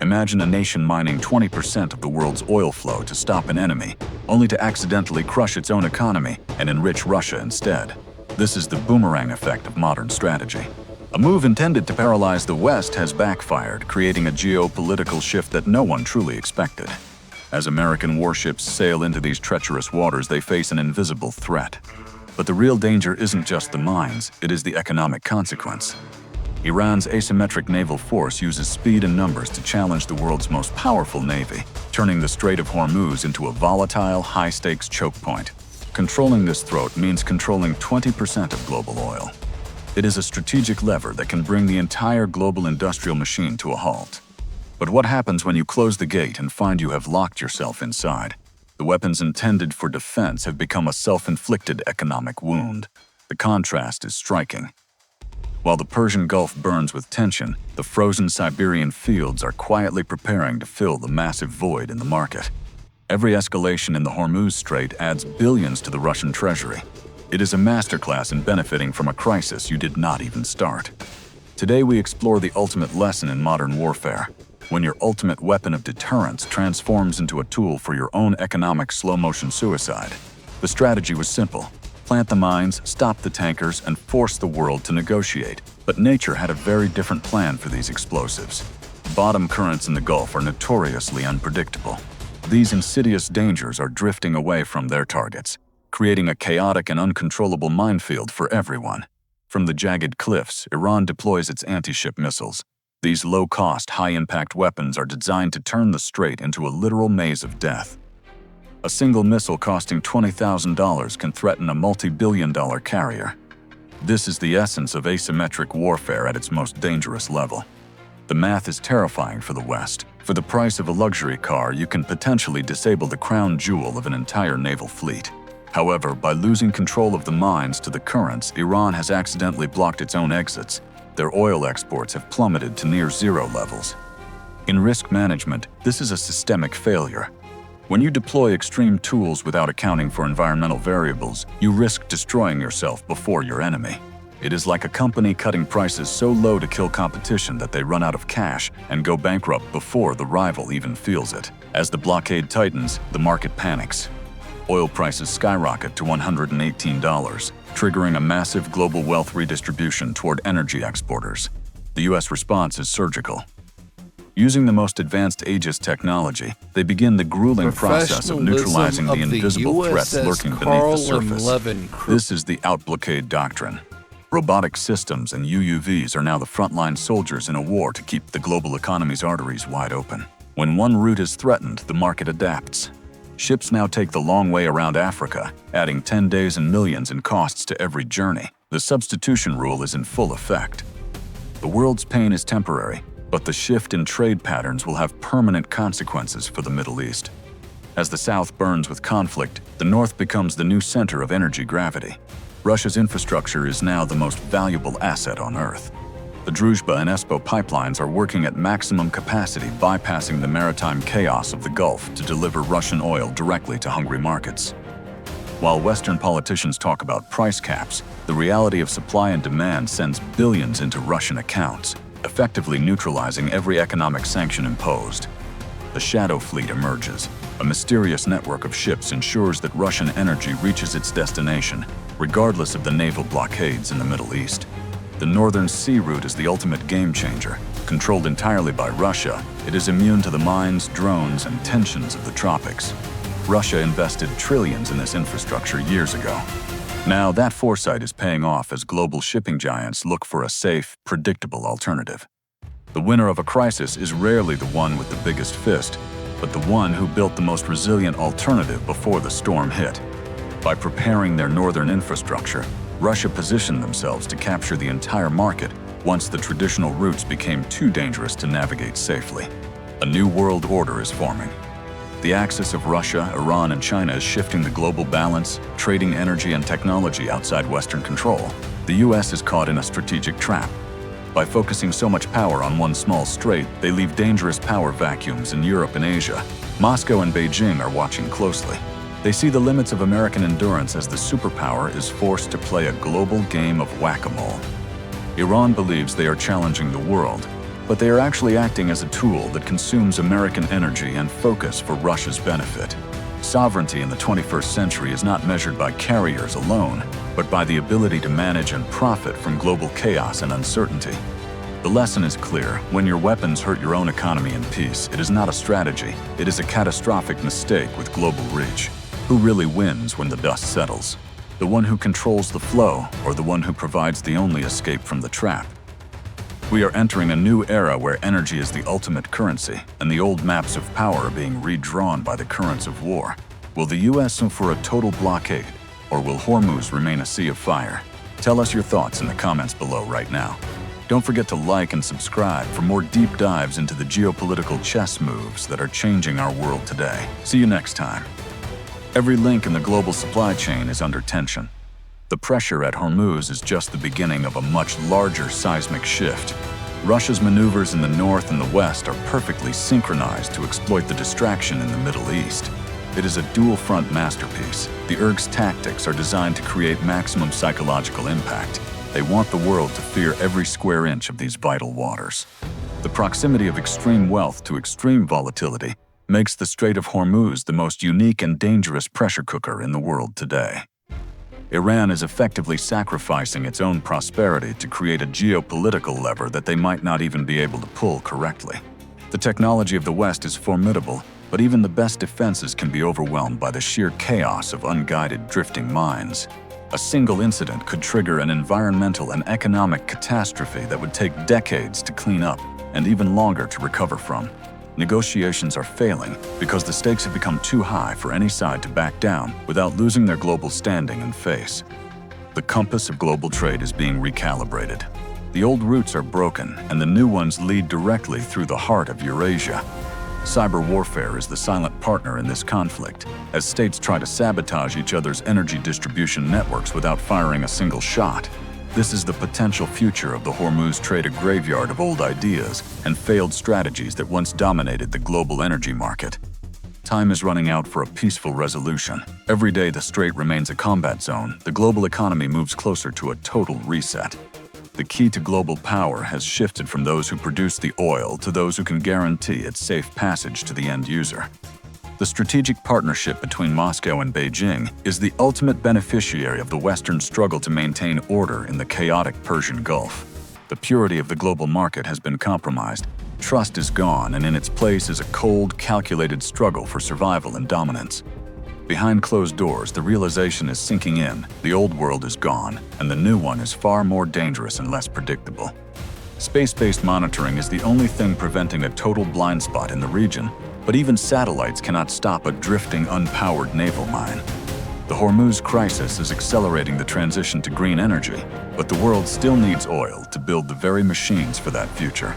Imagine a nation mining 20% of the world's oil flow to stop an enemy, only to accidentally crush its own economy and enrich Russia instead. This is the boomerang effect of modern strategy. A move intended to paralyze the West has backfired, creating a geopolitical shift that no one truly expected. As American warships sail into these treacherous waters, they face an invisible threat. But the real danger isn't just the mines, it is the economic consequence. Iran's asymmetric naval force uses speed and numbers to challenge the world's most powerful navy, turning the Strait of Hormuz into a volatile, high-stakes choke point. Controlling this throat means controlling 20% of global oil. It is a strategic lever that can bring the entire global industrial machine to a halt. But what happens when you close the gate and find you have locked yourself inside? The weapons intended for defense have become a self-inflicted economic wound. The contrast is striking. While the Persian Gulf burns with tension, the frozen Siberian fields are quietly preparing to fill the massive void in the market. Every escalation in the Hormuz Strait adds billions to the Russian treasury. It is a masterclass in benefiting from a crisis you did not even start. Today we explore the ultimate lesson in modern warfare, when your ultimate weapon of deterrence transforms into a tool for your own economic slow-motion suicide. The strategy was simple. Plant the mines, stop the tankers, and force the world to negotiate. But nature had a very different plan for these explosives. Bottom currents in the Gulf are notoriously unpredictable. These insidious dangers are drifting away from their targets, creating a chaotic and uncontrollable minefield for everyone. From the jagged cliffs, Iran deploys its anti-ship missiles. These low-cost, high-impact weapons are designed to turn the strait into a literal maze of death. A single missile costing $20,000 can threaten a multi-billion-dollar carrier. This is the essence of asymmetric warfare at its most dangerous level. The math is terrifying for the West. For the price of a luxury car, you can potentially disable the crown jewel of an entire naval fleet. However, by losing control of the mines to the currents, Iran has accidentally blocked its own exits. Their oil exports have plummeted to near zero levels. In risk management, this is a systemic failure. When you deploy extreme tools without accounting for environmental variables, you risk destroying yourself before your enemy. It is like a company cutting prices so low to kill competition that they run out of cash and go bankrupt before the rival even feels it. As the blockade tightens, the market panics. Oil prices skyrocket to $118, triggering a massive global wealth redistribution toward energy exporters. The U.S. response is surgical. Using the most advanced Aegis technology, they begin the grueling process of neutralizing the invisible threats lurking beneath the surface. This is the outblockade doctrine. Robotic systems and UUVs are now the frontline soldiers in a war to keep the global economy's arteries wide open. When one route is threatened, the market adapts. Ships now take the long way around Africa, adding 10 days and millions in costs to every journey. The substitution rule is in full effect. The world's pain is temporary, but the shift in trade patterns will have permanent consequences for the Middle East. As the South burns with conflict, the North becomes the new center of energy gravity. Russia's infrastructure is now the most valuable asset on Earth. The Druzhba and Espo pipelines are working at maximum capacity, bypassing the maritime chaos of the Gulf to deliver Russian oil directly to hungry markets. While Western politicians talk about price caps, the reality of supply and demand sends billions into Russian accounts, effectively neutralizing every economic sanction imposed. The Shadow Fleet emerges. A mysterious network of ships ensures that Russian energy reaches its destination, regardless of the naval blockades in the Middle East. The Northern Sea Route is the ultimate game-changer. Controlled entirely by Russia, it is immune to the mines, drones, and tensions of the tropics. Russia invested trillions in this infrastructure years ago. Now that foresight is paying off as global shipping giants look for a safe, predictable alternative. The winner of a crisis is rarely the one with the biggest fist, but the one who built the most resilient alternative before the storm hit. By preparing their northern infrastructure, Russia positioned themselves to capture the entire market once the traditional routes became too dangerous to navigate safely. A new world order is forming. The axis of Russia, Iran, and China is shifting the global balance, trading energy and technology outside Western control. The US is caught in a strategic trap. By focusing so much power on one small strait, they leave dangerous power vacuums in Europe and Asia. Moscow and Beijing are watching closely. They see the limits of American endurance as the superpower is forced to play a global game of whack-a-mole. Iran believes they are challenging the world, but they are actually acting as a tool that consumes American energy and focus for Russia's benefit. Sovereignty in the 21st century is not measured by carriers alone, but by the ability to manage and profit from global chaos and uncertainty. The lesson is clear: when your weapons hurt your own economy and peace, it is not a strategy, it is a catastrophic mistake with global reach. Who really wins when the dust settles? The one who controls the flow, or the one who provides the only escape from the trap? We are entering a new era where energy is the ultimate currency, and the old maps of power are being redrawn by the currents of war. Will the US sue for a total blockade, or will Hormuz remain a sea of fire? Tell us your thoughts in the comments below right now. Don't forget to like and subscribe for more deep dives into the geopolitical chess moves that are changing our world today. See you next time. Every link in the global supply chain is under tension. The pressure at Hormuz is just the beginning of a much larger seismic shift. Russia's maneuvers in the north and the west are perfectly synchronized to exploit the distraction in the Middle East. It is a dual-front masterpiece. The ERG's tactics are designed to create maximum psychological impact. They want the world to fear every square inch of these vital waters. The proximity of extreme wealth to extreme volatility makes the Strait of Hormuz the most unique and dangerous pressure cooker in the world today. Iran is effectively sacrificing its own prosperity to create a geopolitical lever that they might not even be able to pull correctly. The technology of the West is formidable, but even the best defenses can be overwhelmed by the sheer chaos of unguided drifting mines. A single incident could trigger an environmental and economic catastrophe that would take decades to clean up and even longer to recover from. Negotiations are failing because the stakes have become too high for any side to back down without losing their global standing and face. The compass of global trade is being recalibrated. The old routes are broken, and the new ones lead directly through the heart of Eurasia. Cyber warfare is the silent partner in this conflict, as states try to sabotage each other's energy distribution networks without firing a single shot. This is the potential future of the Hormuz Strait, a graveyard of old ideas and failed strategies that once dominated the global energy market. Time is running out for a peaceful resolution. Every day the strait remains a combat zone, the global economy moves closer to a total reset. The key to global power has shifted from those who produce the oil to those who can guarantee its safe passage to the end user. The strategic partnership between Moscow and Beijing is the ultimate beneficiary of the Western struggle to maintain order in the chaotic Persian Gulf. The purity of the global market has been compromised, trust is gone, and in its place is a cold, calculated struggle for survival and dominance. Behind closed doors, the realization is sinking in: the old world is gone, and the new one is far more dangerous and less predictable. Space-based monitoring is the only thing preventing a total blind spot in the region, but even satellites cannot stop a drifting, unpowered naval mine. The Hormuz crisis is accelerating the transition to green energy, but the world still needs oil to build the very machines for that future.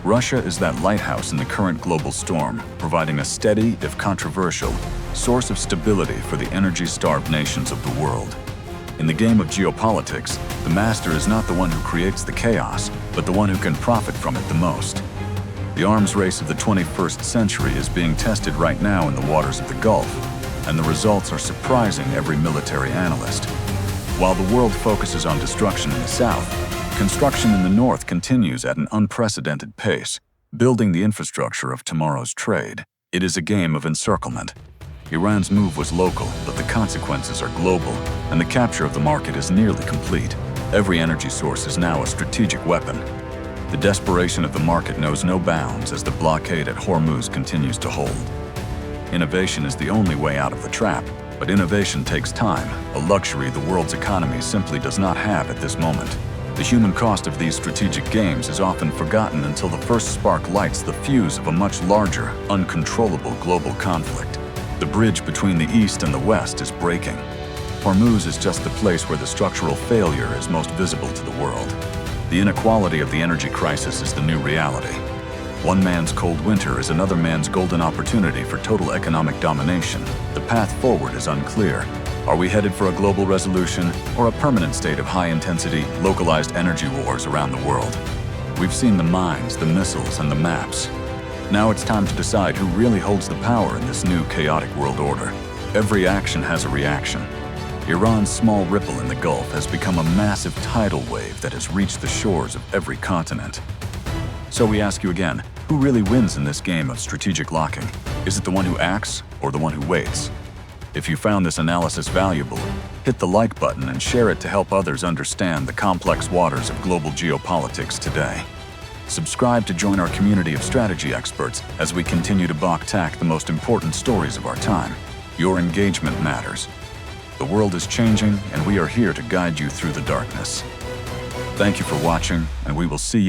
Russia is that lighthouse in the current global storm, providing a steady, if controversial, source of stability for the energy-starved nations of the world. In the game of geopolitics, the master is not the one who creates the chaos, but the one who can profit from it the most. The arms race of the 21st century is being tested right now in the waters of the Gulf, and the results are surprising every military analyst. While the world focuses on destruction in the south, construction in the north continues at an unprecedented pace, building the infrastructure of tomorrow's trade. It is a game of encirclement. Iran's move was local, but the consequences are global, and the capture of the market is nearly complete. Every energy source is now a strategic weapon. The desperation of the market knows no bounds as the blockade at Hormuz continues to hold. Innovation is the only way out of the trap, but innovation takes time, a luxury the world's economy simply does not have at this moment. The human cost of these strategic games is often forgotten until the first spark lights the fuse of a much larger, uncontrollable global conflict. The bridge between the East and the West is breaking. Hormuz is just the place where the structural failure is most visible to the world. The inequality of the energy crisis is the new reality. One man's cold winter is another man's golden opportunity for total economic domination. The path forward is unclear. Are we headed for a global resolution or a permanent state of high-intensity, localized energy wars around the world? We've seen the mines, the missiles, and the maps. Now it's time to decide who really holds the power in this new chaotic world order. Every action has a reaction. Iran's small ripple in the Gulf has become a massive tidal wave that has reached the shores of every continent. So we ask you again, who really wins in this game of strategic locking? Is it the one who acts or the one who waits? If you found this analysis valuable, hit the like button and share it to help others understand the complex waters of global geopolitics today. Subscribe to join our community of strategy experts as we continue to tackle the most important stories of our time. Your engagement matters. The world is changing, and we are here to guide you through the darkness. Thank you for watching, and we will see you